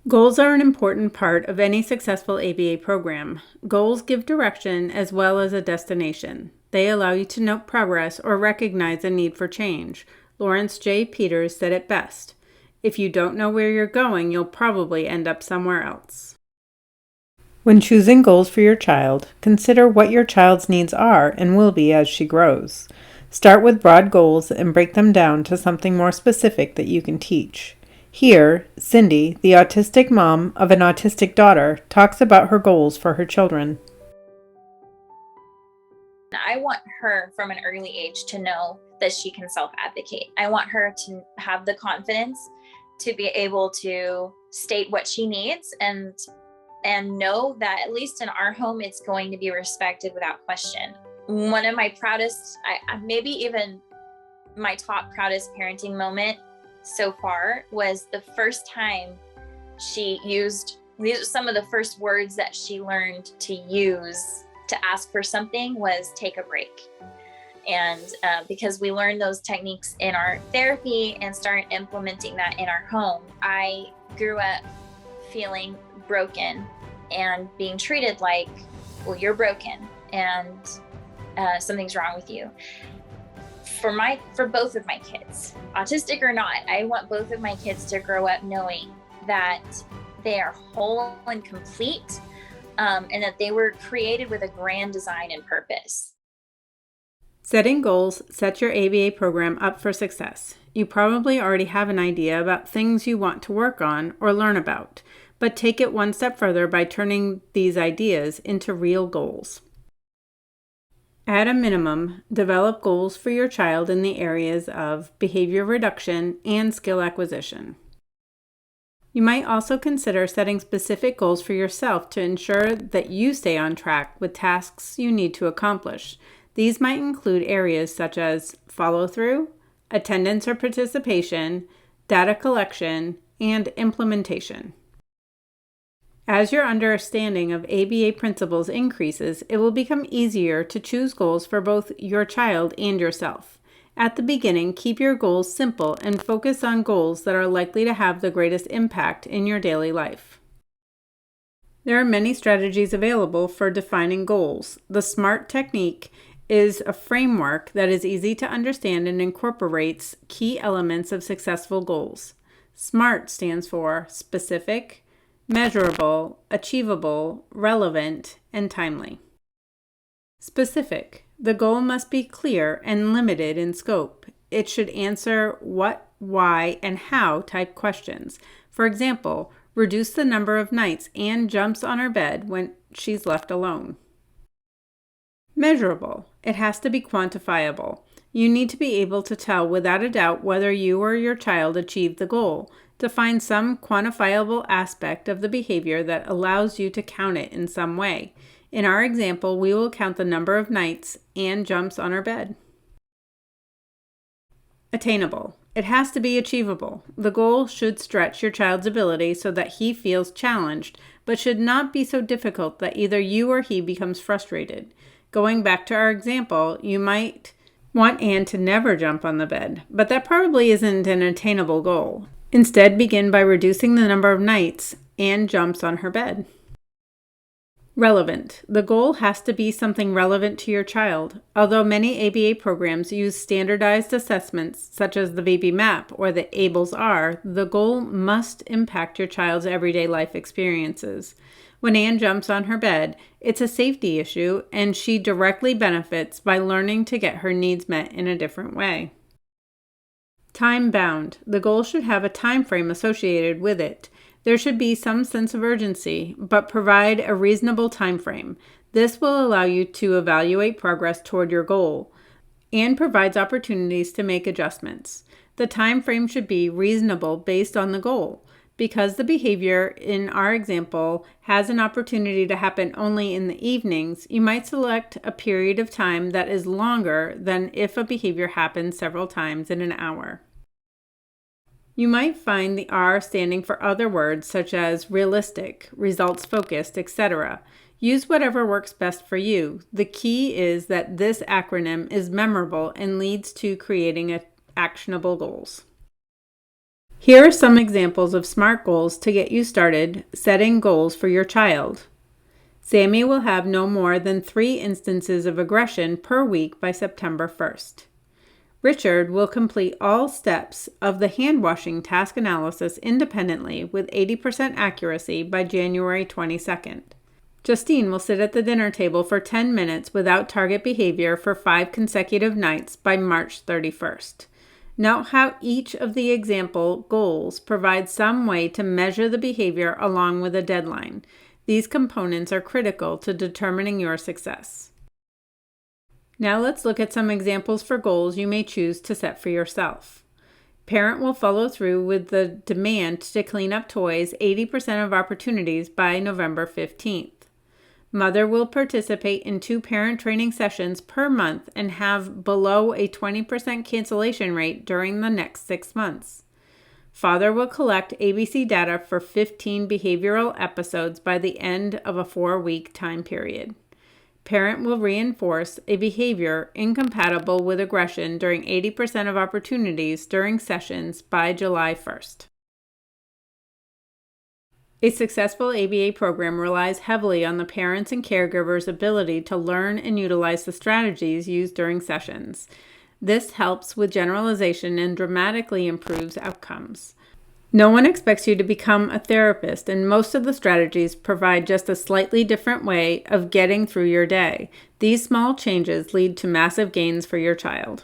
Goals are an important part of any successful ABA program. Goals give direction as well as a destination. They allow you to note progress or recognize a need for change. Lawrence J. Peters said it best: "If you don't know where you're going, you'll probably end up somewhere else." When choosing goals for your child, consider what your child's needs are and will be as she grows. Start with broad goals and break them down to something more specific that you can teach. Here, Cindy, the autistic mom of an autistic daughter, talks about her goals for her children. I want her from an early age to know that she can self-advocate. I want her to have the confidence to be able to state what she needs and know that at least in our home, it's going to be respected without question. One of my proudest, maybe even my top proudest parenting moment so far was the first time she used, these are some of the first words that she learned to use to ask for something, was take a break. And because we learned those techniques in our therapy and started implementing that in our home, I grew up feeling broken and being treated like, well, you're broken and something's wrong with you. For both of my kids, autistic or not, I want both of my kids to grow up knowing that they are whole and complete, and that they were created with a grand design and purpose. Setting goals sets your ABA program up for success. You probably already have an idea about things you want to work on or learn about, but take it one step further by turning these ideas into real goals. At a minimum, develop goals for your child in the areas of behavior reduction and skill acquisition. You might also consider setting specific goals for yourself to ensure that you stay on track with tasks you need to accomplish. These might include areas such as follow-through, attendance or participation, data collection, and implementation. As your understanding of ABA principles increases, it will become easier to choose goals for both your child and yourself. At the beginning, keep your goals simple and focus on goals that are likely to have the greatest impact in your daily life. There are many strategies available for defining goals. The SMART technique is a framework that is easy to understand and incorporates key elements of successful goals. SMART stands for specific, measurable, achievable, relevant, and timely. Specific. The goal must be clear and limited in scope. It should answer what, why, and how type questions. For example, reduce the number of nights Anne jumps on her bed when she's left alone. Measurable. It has to be quantifiable. You need to be able to tell without a doubt whether you or your child achieved the goal. Define some quantifiable aspect of the behavior that allows you to count it in some way. In our example, we will count the number of nights Anne jumps on her bed. Attainable. It has to be achievable. The goal should stretch your child's ability so that he feels challenged, but should not be so difficult that either you or he becomes frustrated. Going back to our example, you might want Anne to never jump on the bed, but that probably isn't an attainable goal. Instead, begin by reducing the number of nights Anne jumps on her bed. Relevant. The goal has to be something relevant to your child. Although many ABA programs use standardized assessments such as the Baby Map or the ABLES-R, the goal must impact your child's everyday life experiences. When Anne jumps on her bed, it's a safety issue, and she directly benefits by learning to get her needs met in a different way. Time-bound. The goal should have a time frame associated with it. There should be some sense of urgency, but provide a reasonable time frame. This will allow you to evaluate progress toward your goal and provides opportunities to make adjustments. The time frame should be reasonable based on the goal. Because the behavior in our example has an opportunity to happen only in the evenings, you might select a period of time that is longer than if a behavior happens several times in an hour. You might find the R standing for other words such as realistic, results-focused, etc. Use whatever works best for you. The key is that this acronym is memorable and leads to creating actionable goals. Here are some examples of SMART goals to get you started setting goals for your child. Sammy will have no more than 3 instances of aggression per week by September 1st. Richard will complete all steps of the hand washing task analysis independently with 80% accuracy by January 22nd. Justine will sit at the dinner table for 10 minutes without target behavior for 5 consecutive nights by March 31st. Note how each of the example goals provides some way to measure the behavior along with a deadline. These components are critical to determining your success. Now let's look at some examples for goals you may choose to set for yourself. Parent will follow through with the demand to clean up toys 80% of opportunities by November 15th. Mother will participate in 2 parent training sessions per month and have below a 20% cancellation rate during the next 6 months. Father will collect ABC data for 15 behavioral episodes by the end of a 4-week time period. Parent will reinforce a behavior incompatible with aggression during 80% of opportunities during sessions by July 1st. A successful ABA program relies heavily on the parents' and caregivers' ability to learn and utilize the strategies used during sessions. This helps with generalization and dramatically improves outcomes. No one expects you to become a therapist, and most of the strategies provide just a slightly different way of getting through your day. These small changes lead to massive gains for your child.